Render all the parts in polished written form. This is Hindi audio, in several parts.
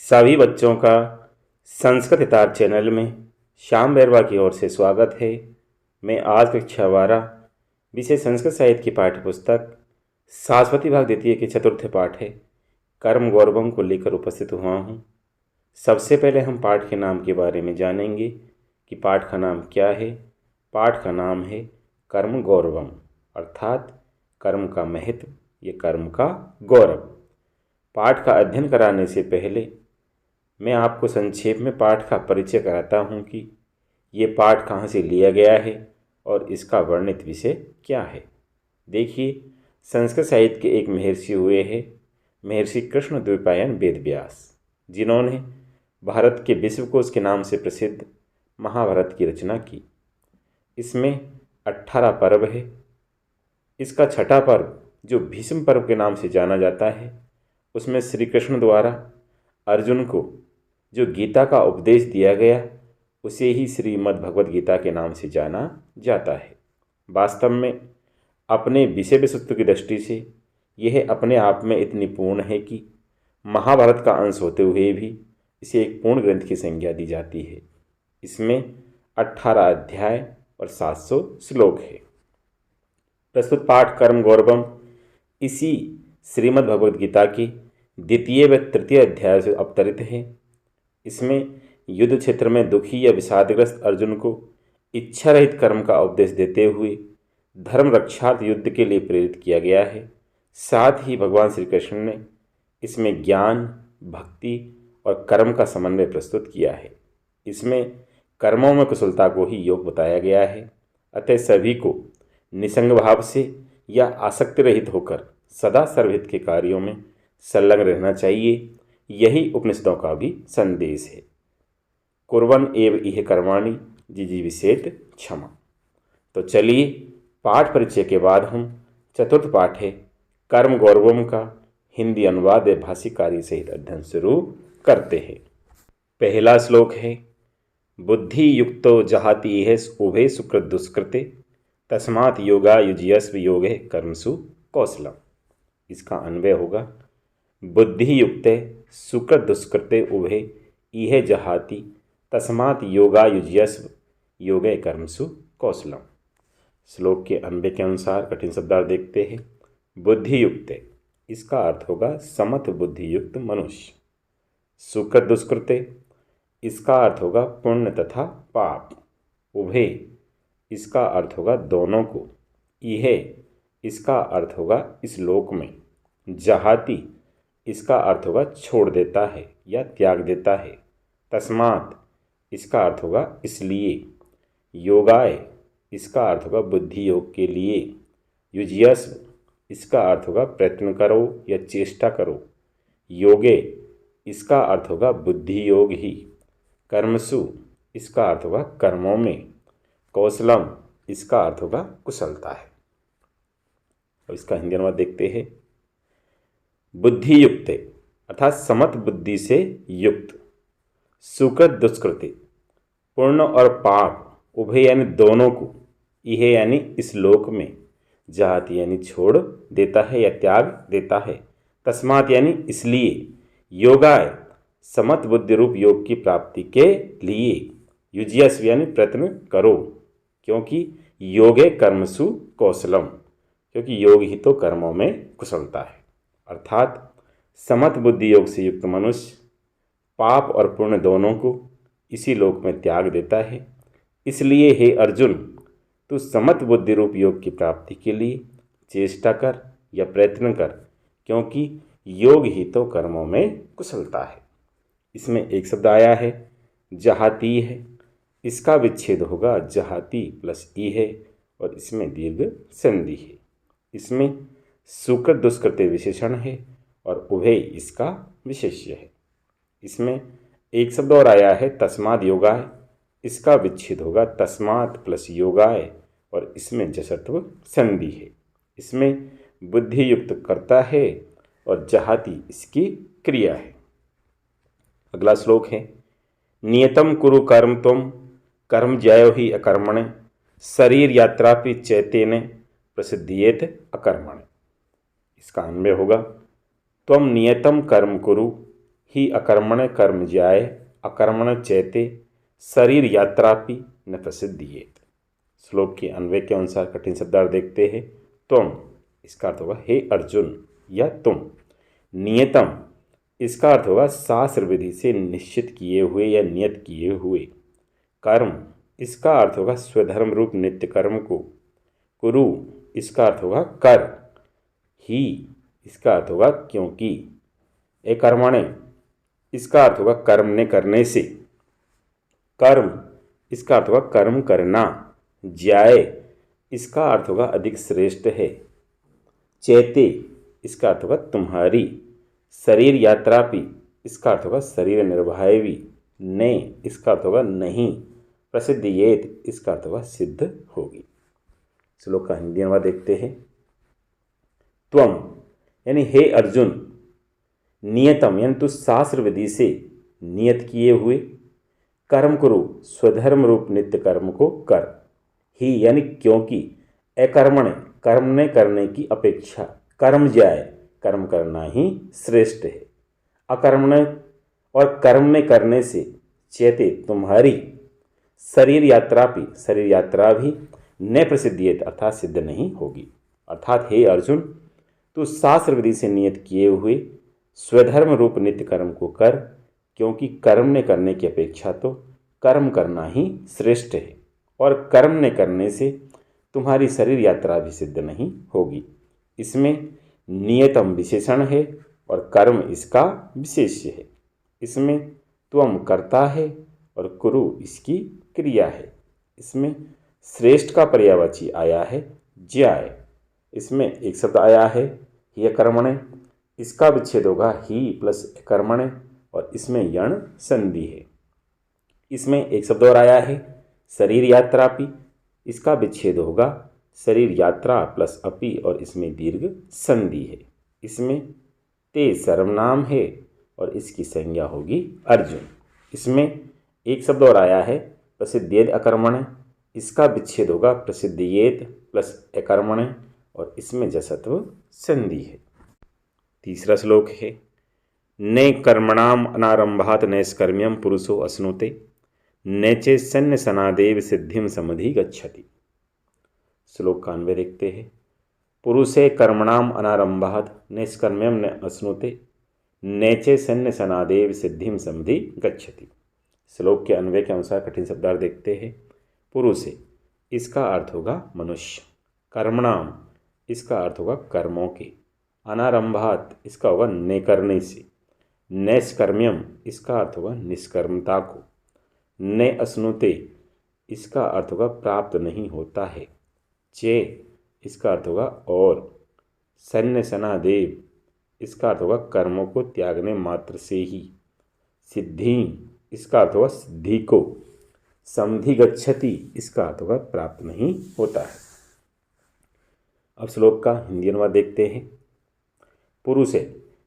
सभी बच्चों का संस्कृत हितार चैनल में श्याम बैरवा की ओर से स्वागत है। मैं आज कक्षा 12 विषय संस्कृत साहित्य की पाठ्यपुस्तक सरस्वती भाग द्वितीय के चतुर्थ पाठ है कर्म गौरवम को लेकर उपस्थित हुआ हूँ। सबसे पहले हम पाठ के नाम के बारे में जानेंगे कि पाठ का नाम क्या है। पाठ का नाम है कर्म गौरवम, अर्थात कर्म का महत्व या कर्म का गौरव। पाठ का अध्ययन कराने से पहले मैं आपको संक्षेप में पाठ का परिचय कराता हूँ कि ये पाठ कहाँ से लिया गया है और इसका वर्णित विषय क्या है। देखिए, संस्कृत साहित्य के एक महर्षि हुए हैं महर्षि कृष्णद्वैपायन वेदव्यास, जिन्होंने भारत के विश्वकोश के नाम से प्रसिद्ध महाभारत की रचना की। इसमें 18 पर्व है। इसका छठा पर्व, जो भीष्म पर्व के नाम से जाना जाता है, उसमें श्री कृष्ण द्वारा अर्जुन को जो गीता का उपदेश दिया गया उसे ही श्रीमद् भगवद गीता के नाम से जाना जाता है। वास्तव में अपने विषय वस्तु की दृष्टि से यह अपने आप में इतनी पूर्ण है कि महाभारत का अंश होते हुए भी इसे एक पूर्ण ग्रंथ की संज्ञा दी जाती है। इसमें 18 अध्याय और 700 श्लोक है। प्रस्तुत पाठ कर्म गौरवम इसी श्रीमद् भगवद गीता के द्वितीय व तृतीय अध्याय से अवतरित है। इसमें युद्ध क्षेत्र में दुखी या विषादग्रस्त अर्जुन को इच्छा रहित कर्म का उपदेश देते हुए धर्म रक्षार्थ युद्ध के लिए प्रेरित किया गया है। साथ ही भगवान श्री कृष्ण ने इसमें ज्ञान, भक्ति और कर्म का समन्वय प्रस्तुत किया है। इसमें कर्मों में कुशलता को ही योग बताया गया है। अतः सभी को निसंग भाव से या आसक्ति रहित होकर सदा सर्वहित के कार्यों में संलग्न रहना चाहिए। यही उपनिषदों का भी संदेश है। कुर्वन् एव इह कर्माणि जिजीविषेत क्षमा। तो चलिए, पाठ परिचय के बाद हम चतुर्थ पाठ है कर्म गौरवम का हिंदी अनुवाद व भाषिक कार्य सहित अध्ययन शुरू करते हैं। पहला श्लोक है बुद्धि युक्तो जहाति इह उभे सुकृत दुष्कृते तस्मात् योगा युज्यस्व योगे कर्मसु कौशलम। इसका अन्वय होगा बुद्धि युक्ते सुकृत दुष्कृते उभे इह जहाति तस्मात् योगा युज्यस्व योगे कर्मसु कौशलम। श्लोक के अन्वय के अनुसार कठिन शब्दार्थ देखते हैं। बुद्धि युक्ते, इसका अर्थ होगा समथ बुद्धि युक्त मनुष्य। सुकृत दुष्कृते, इसका अर्थ होगा पुण्य तथा पाप। उभे, इसका अर्थ होगा दोनों को। इह, इसका अर्थ होगा इस लोक में। जहाति, इसका अर्थ होगा छोड़ देता है या त्याग देता है। तस्मात्, इसका अर्थ होगा इसलिए। योगाय, इसका अर्थ होगा बुद्धि योग के लिए। युज्यस्व, इसका अर्थ होगा प्रयत्न करो या चेष्टा करो। योगे, इसका अर्थ होगा बुद्धि योग ही। कर्मसु, इसका अर्थ होगा कर्मों में। कौशलम, इसका अर्थ होगा कुशलता है। अब इसका हिंदी अनुवाद देखते हैं। बुद्धि युक्ते अर्थात समत बुद्धि से युक्त। सुकृत दुष्कृति, पुण्य और पाप, उभय यानी दोनों को, यह यानी इस लोक में, जाति यानी छोड़ देता है या त्याग देता है। तस्मात् यानी इसलिए। योगाय, समत बुद्धि रूप योग की प्राप्ति के लिए। युज्यस्व यानी प्रयत्न करो, क्योंकि योगे कर्मसु कौशलम, क्योंकि योग ही तो कर्मों में कुशलता है। अर्थात समत बुद्धि योग से युक्त मनुष्य पाप और पुण्य दोनों को इसी लोक में त्याग देता है। इसलिए हे अर्जुन, तू समत बुद्धि रूप योग की प्राप्ति के लिए चेष्टा कर या प्रयत्न कर, क्योंकि योग ही तो कर्मों में कुशलता है। इसमें एक शब्द आया है जहाती है, इसका विच्छेद होगा जहाती प्लस ई है और इसमें दीर्घ संधि है। इसमें सुकृत दुष्कृते विशेषण है और उभय इसका विशेष्य है। इसमें एक शब्द और आया है तस्मात् योगाय, इसका विच्छेद होगा तस्मात् प्लस योगाय और इसमें जसत्व संधि है। इसमें बुद्धि युक्त करता है और जहाती इसकी क्रिया है। अगला श्लोक है नियतम कुरु कर्म त्वं कर्म ज्यायो ही अकर्मणे शरीर यात्रापि चैतेने प्रसिद्धियेत अकर्मणे। इसका अन्वय होगा त्वं नियतम कर्म कुरु ही अकर्मण कर्म ज्याय अकर्मण चैते शरीर यात्रापि न प्रसिद्धियेत। श्लोक के अन्वय के अनुसार कठिन शब्दार्थ देखते हैं। त्वम इसका अर्थ होगा हे अर्जुन या तुम। नियतम इसका अर्थ होगा शास्त्र विधि से निश्चित किए हुए या नियत किए हुए। कर्म इसका अर्थ होगा स्वधर्म रूप नित्य कर्म को। कुरु इसका अर्थ होगा कर। ही इसका अर्थ होगा क्योंकि। एकर्मणे इसका अर्थ होगा कर्म ने करने से। कर्म इसका अर्थ होगा कर्म करना। ज्याय इसका अर्थ होगा अधिक श्रेष्ठ है। चैते इसका अर्थ होगा तुम्हारी। शरीर यात्रापि इसका अर्थ होगा शरीर निर्वाहवी। ने इसका अर्थ होगा नहीं। प्रसिद्धियेत इसका अर्थ होगा सिद्ध होगी। श्लोक का हिंदी अनुवाद देखते हैं। त्वम यानी हे अर्जुन, नियतम यानी तू शास्त्र विधि से नियत किए हुए कर्म करो, स्वधर्म रूप नित्य कर्म को कर। ही यानी क्योंकि अकर्मण कर्म ने करने की अपेक्षा कर्म जाए कर्म करना ही श्रेष्ठ है। अकर्मण और कर्म ने करने से चेते तुम्हारी शरीर यात्रा भी शरीर यात्रा भी न प्रसिद्धियत अर्थात सिद्ध नहीं होगी। अर्थात हे अर्जुन, तू शास्त्र विधि से नियत किए हुए स्वधर्म रूप नित्य कर्म को कर, क्योंकि कर्म ने करने की अपेक्षा तो कर्म करना ही श्रेष्ठ है और कर्म ने करने से तुम्हारी शरीर यात्रा भी सिद्ध नहीं होगी। इसमें नियतम विशेषण है और कर्म इसका विशेष्य है। इसमें त्वम कर्ता है और कुरु इसकी क्रिया है। इसमें श्रेष्ठ का पर्यायवाची आया है ज्याय। इसमें एक शब्द आया है ही कर्मणे, इसका विच्छेद होगा ही प्लस कर्मणे और इसमें यण संधि है। इसमें एक शब्द और आया है शरीर यात्रापि, इसका विच्छेद होगा शरीर यात्रा प्लस अपि और इसमें दीर्घ संधि है। इसमें ते सर्वनाम है और इसकी संज्ञा होगी अर्जुन। इसमें एक शब्द और आया है प्रसिद्धेद अकर्मणे, इसका विच्छेद होगा प्रसिद्धियेत प्लस अकर्मणे और इसमें जसत्व संधि है। तीसरा श्लोक है ने कर्मणाम अनारंभात नैष्कर्म्यम पुरुषो अश्नुते नैचे सन्य सनादेव सिद्धिम समधि गच्छति। श्लोक का अन्वय देखते हैं। पुरुषे कर्मणाम अनारंभात नैष्कर्म्यम न अश्नुते नैचे सन्य सनादेव सिद्धिम समधि गच्छति। श्लोक के अन्वय के अनुसार कठिन शब्दार्थ देखते हैं। पुरुषे इसका अर्थ होगा मनुष्य, कर्मणाम इसका अर्थ होगा कर्मों के, अनारंभात इसका होगा ने करने से, नैष्कर्म्यम इसका अर्थ होगा निष्कर्मता को, ने अश्नुते इसका अर्थ होगा प्राप्त नहीं होता है, चे इसका अर्थ होगा और, सन्य सनादेव इसका अर्थ होगा कर्मों को त्यागने मात्र से ही, सिद्धि इसका अर्थ होगा सिद्धि को, समधि गच्छति इसका अर्थ होगा प्राप्त नहीं होता है। अब श्लोक का हिंदी अनुवाद देखते हैं। पुरुष है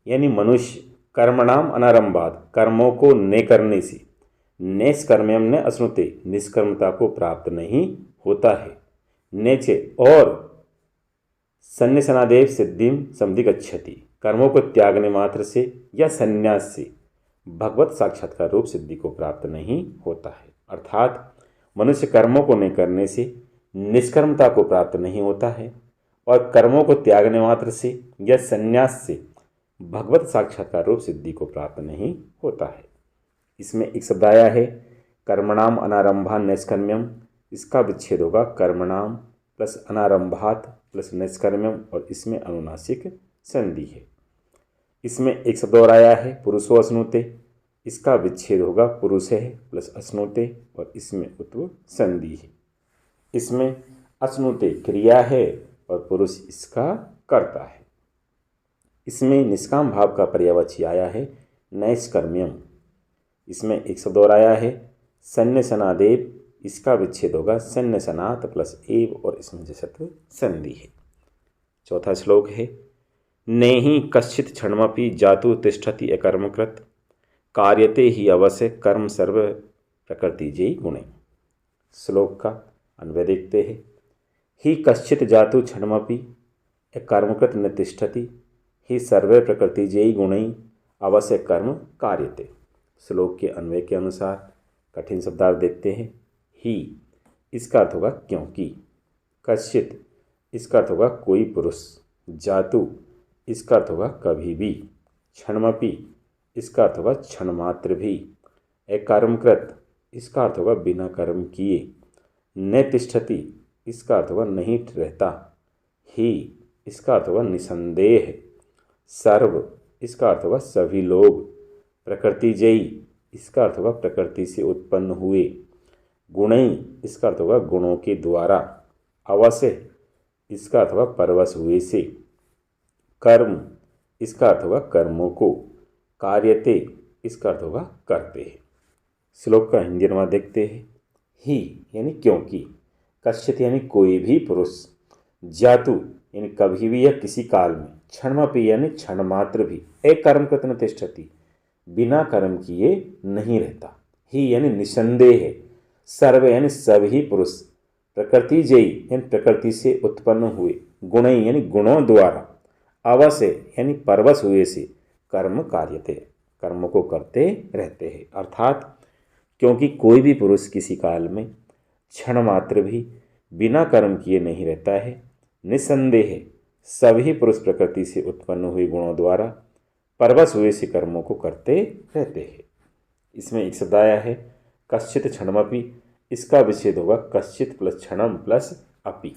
यानी मनुष्य कर्मणाम अनारंभात कर्मों को ने करने से, नैष्कर्म्यम न अश्नुते निष्कर्मता को प्राप्त नहीं होता है, नेचे और सन्निसनादेव सिद्धिम समधि गच्छति कर्मों को त्यागने मात्र से या संन्यास से भगवत साक्षात्कार रूप सिद्धि को प्राप्त नहीं होता है। अर्थात मनुष्य कर्मों को न करने से निष्कर्मता को प्राप्त नहीं होता है और कर्मों को त्यागने मात्र से या संन्यास से भगवत साक्षात्कार रूप सिद्धि को प्राप्त नहीं होता है। इसमें एक शब्द आया है कर्मणाम अनारंभान नैष्कर्म्यम, इसका विच्छेद होगा कर्मणाम प्लस अनारंभात प्लस नैष्कर्म्यम और इसमें अनुनासिक संधि है। इसमें एक शब्द और आया है पुरुषो अश्नुते, इसका विच्छेद होगा पुरुष है प्लस अश्नुते और इसमें उत्व संधि है। इसमें अश्नुते क्रिया है और पुरुष इसका कर्ता है। इसमें निष्काम भाव का पर्यायवाची आया है नैष्कर्म्यम। इसमें एक शब्द और आया है सन्य सनादेव, इसका विच्छेद होगा सन्य सनात प्लस एव और इसमें जसत्व संधि है। चौथा श्लोक है नेहि कश्चित् क्षणमपि जातु तिष्ठति अकर्मकृत कार्यते ही अवश्य कर्म सर्व प्रकृतिजयी गुणे। श्लोक का अन्वय देखते हैं। ही कश्चित् जातु क्षणमपि अकर्मकृत न तिष्ठति ही सर्वे प्रकृतिजयी गुणै अवश्य कर्म कार्यते। श्लोक के अन्वय के अनुसार कठिन शब्दार्थ देखते हैं। ही इसका अर्थ होगा क्योंकि, कश्चित इसका अर्थ होगा कोई पुरुष, जातु इसका अर्थ होगा कभी भी, क्षणमपि इसका अर्थ होगा क्षण मात्र भी, अकर्मकृत इसका अर्थ होगा बिना कर्म किए, न तिष्ठति इसका अर्थ होगा नहीं रहता, ही इसका अर्थ होगा निसंदेह, सर्व इसका अर्थ होगा सभी लोग, प्रकृतिजयी इसका अर्थ होगा प्रकृति से उत्पन्न हुए, गुणई इसका अर्थ होगा गुणों के द्वारा, अवश्य इसका अर्थ होगा परवश हुए से, कर्म इसका अर्थ होगा कर्मों को, कार्यते इसका अर्थ होगा करते हैं। श्लोक का हिंदी अनुवाद देखते हैं। ही यानी क्योंकि, कश्चित यानी कोई भी पुरुष, जातु यानी कभी भी या किसी काल में, क्षणमपि यानी क्षण मात्र भी, अकर्मकृत न तिष्ठति बिना कर्म किए नहीं रहता, ही यानी निसंदेह, सर्व यानी सभी पुरुष, प्रकृतिजयी यानी प्रकृति से उत्पन्न हुए, गुणई यानी गुणों द्वारा, अवश्य यानी परवश हुए से, कर्म कार्यते कर्म को करते रहते हैं। अर्थात क्योंकि कोई भी पुरुष किसी काल में क्षण मात्र भी बिना कर्म किए नहीं रहता है, निसंदेह सभी पुरुष प्रकृति से उत्पन्न हुए गुणों द्वारा परवश हुए से कर्मों को करते रहते हैं। इसमें एक शब्द आया है कश्चित क्षणमपि, इसका विच्छेद होगा कश्चित प्लस क्षणम प्लस अपि।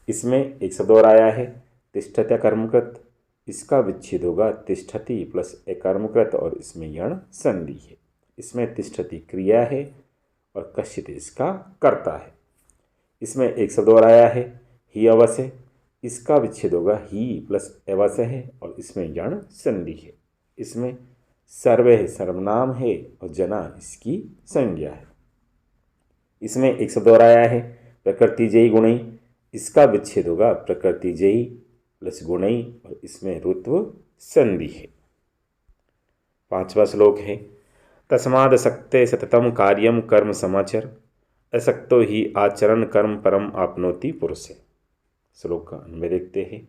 इसमें एक शब्द और आया है तिष्ठत्या कर्मकृत, इसका विच्छेद होगा तिष्ठति प्लस अकर्मकृत और इसमें यण संधि है। इसमें तिष्ठति क्रिया है और कश्चित इसका कर्ता है। इसमें एक शब्द और आया है ही अवश्य, इसका विच्छेद होगा ही प्लस अवश्य है और इसमें यण संधि है। इसमें सर्व है सर्वनाम है और जना इसकी संज्ञा है। इसमें एक शब्द और आया है प्रकृतिजयी गुणई, इसका विच्छेद होगा प्रकृतिजयी प्लस गुणई और इसमें ऋत्व संधि है। 5वां श्लोक है तस्मादसक्ते सततम कार्यम कर्म समाचर, असक्तो ही आचरण कर्म परम आपनोति पुरुषे। श्लोक का अन्वय देखते हैं।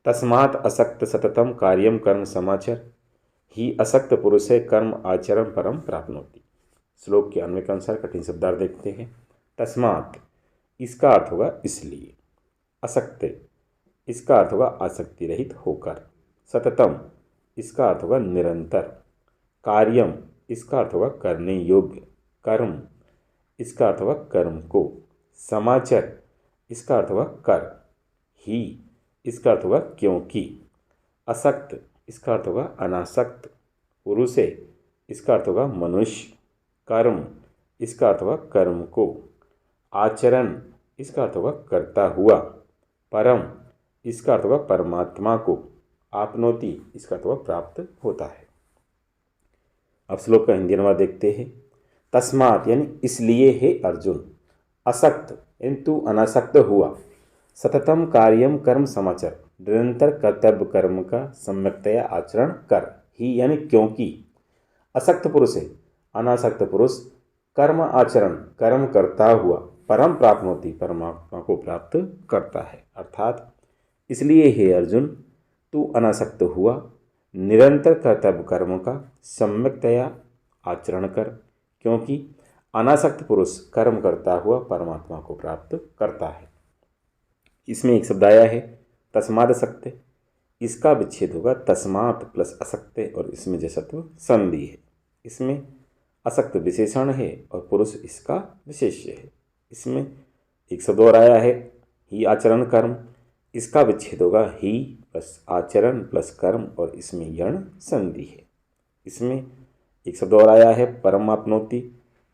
तस्मात् असक्त सततम कार्यम कर्म समाचर, ही असक्त पुरुषे कर्म आचरण परम प्राप्नोति। श्लोक के अन्वय के अनुसार कठिन शब्दार्थ देखते हैं। तस्मात् इसका अर्थ होगा इसलिए, असक्त इसका अर्थ होगा आसक्ति रहित होकर, सततम इसका अर्थ होगा निरंतर, कार्यम इसका अर्थ होगा करने योग्य, कर्म इसका अर्थ होगा कर्म को, समाचर इसका अर्थ होगा कर, ही इसका अर्थ होगा क्योंकि, असक्त इसका अर्थ होगा अनासक्त, पुरुषे इसका अर्थ होगा मनुष्य, कर्म इसका अर्थ होगा कर्म को, आचरण इसका अर्थ होगा करता हुआ, परम इसका अर्थ होगा परमात्मा को, आपनोति इसका अर्थ होगा प्राप्त होता है। अब श्लोक का हिंदी अनुवाद देखते हैं। तस्मात् यानी इसलिए हे अर्जुन, असक्त यानी तू अनासक्त हुआ, सततम कार्यम कर्म समाचर निरंतर कर्तव्य कर्म का सम्यक्तया आचरण कर, ही यानी क्योंकि, असक्त पुरुष है अनासक्त पुरुष कर्म आचरण कर्म करता हुआ परम प्राप्त होती परमात्मा को प्राप्त करता है। अर्थात इसलिए हे अर्जुन तू अनासक्त हुआ, निरंतर कर्तव्य कर्म का सम्यक्तया आचरण कर, क्योंकि अनासक्त पुरुष कर्म करता हुआ परमात्मा को प्राप्त करता है। इसमें एक शब्द आया है तस्मादसक्त, इसका विच्छेद होगा तस्मात् प्लस असक्त और इसमें जसत्व संधि है। इसमें असक्त विशेषण है और पुरुष इसका विशेष्य है। इसमें एक शब्द और आया है ही आचरण कर्म, इसका विच्छेद होगा ही प्लस आचरण प्लस कर्म और इसमें यण संधि है। इसमें एक शब्द और आया है परम आपनोति,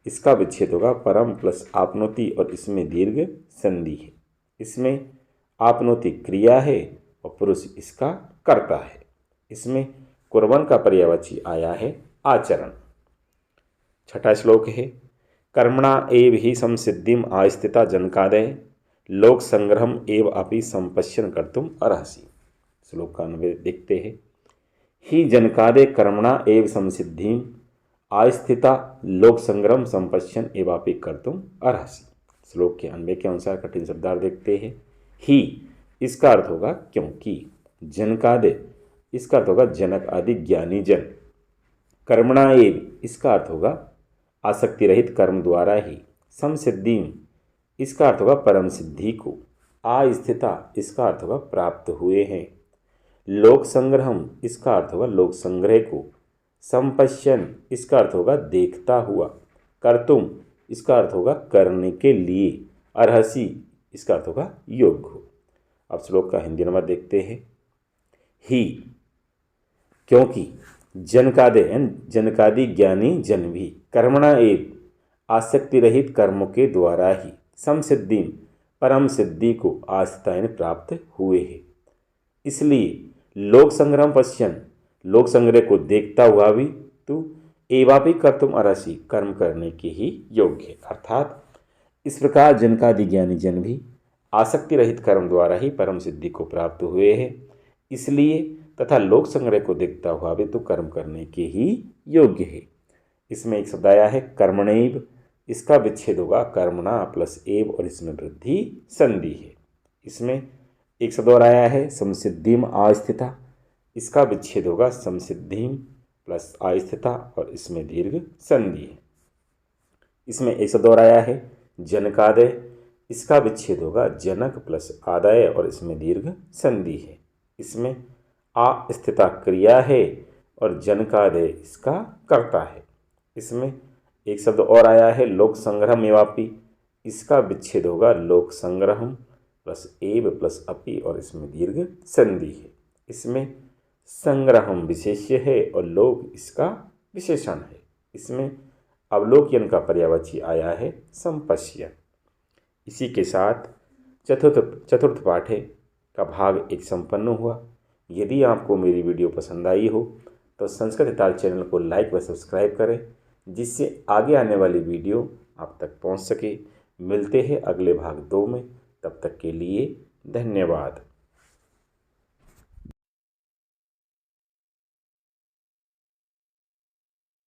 इसका विच्छेद होगा परम प्लस आपनोति और इसमें दीर्घ संधि है। इसमें आपनोति क्रिया है और पुरुष इसका कर्ता है। इसमें कुर्बन का पर्यायवाची आया है आचरण। 6वां श्लोक है कर्मणा एव ही संसिद्धिम आस्थिता जनकादय लोक संग्रहम एव अपि संपश्यन कर्तुम अर्हसि। श्लोक का अनुवाद देखते हैं। ही जनकादे कर्मणा एव संसिद्धिम आस्थिता लोक संग्रहम संपश्यन एवापि कर्तुम अर्हसि। श्लोक के अन्वय के अनुसार कठिन शब्दार्थ देखते हैं। ही इसका अर्थ होगा क्योंकि, जनकादे इसका अर्थ होगा जनक आदि ज्ञानी जन। कर्मणा एव, इसका अर्थ होगा आसक्ति रहित कर्म द्वारा ही। समसिद्धि, इसका अर्थ होगा परम सिद्धि को। आस्थिता, इसका अर्थ होगा प्राप्त हुए हैं। लोक संग्रहम, इसका अर्थ होगा लोक संग्रह को। संपश्यन, इसका अर्थ होगा देखता हुआ। कर्तुम, इसका अर्थ होगा करने के लिए। अर्हसि, इसका अर्थ होगा योग्य हो। अब श्लोक का हिंदी अनुवाद देखते हैं। ही, क्योंकि जनकादि ज्ञानी जन भी कर्मणा एव, आसक्ति रहित कर्मों के द्वारा ही। समसिद्धि, परम सिद्धि को आस्थिताएं प्राप्त हुए हैं। इसलिए लोक संग्रह पश्यन, लोक संग्रह को देखता हुआ भी तू एवापि कर्तुम अर्हसि, कर्म करने के ही योग्य है। अर्थात इस प्रकार जनकादि ज्ञानी जन भी आसक्ति रहित कर्म द्वारा ही परम सिद्धि को प्राप्त हुए हैं। इसलिए तथा लोक संग्रह को देखता हुआ भी तो कर्म करने के ही योग्य है। इसमें एक शब्द आया है कर्मणैव, इसका विच्छेद होगा कर्मणा प्लस एव और इसमें वृद्धि संधि है। इसमें एक शब्द और आया है समसिद्धिम आस्थिता, इसका विच्छेद होगा समसिद्धिम प्लस आस्थिता और इसमें दीर्घ संधि है। इसमें एक शब्द और आया है जनकादय, इसका विच्छेद होगा जनक प्लस आदाय और इसमें दीर्घ संधि है। इसमें आस्थिता क्रिया है और जनकादय इसका कर्ता है। इसमें एक शब्द और आया है लोक संग्रहम एवापि, इसका विच्छेद होगा लोक संग्रहम प्लस एव प्लस अपि और इसमें दीर्घ संधि है। इसमें संग्रहम विशेष्य है और लोक इसका विशेषण है। इसमें अवलोकन का पर्यायवाची आया है संपश्य। इसी के साथ चतुर्थ पाठे का भाग 1 संपन्न हुआ। यदि आपको मेरी वीडियो पसंद आई हो तो संस्कृत हिताल चैनल को लाइक व सब्सक्राइब करें, जिससे आगे आने वाली वीडियो आप तक पहुंच सके। मिलते हैं अगले भाग 2 में, तब तक के लिए धन्यवाद।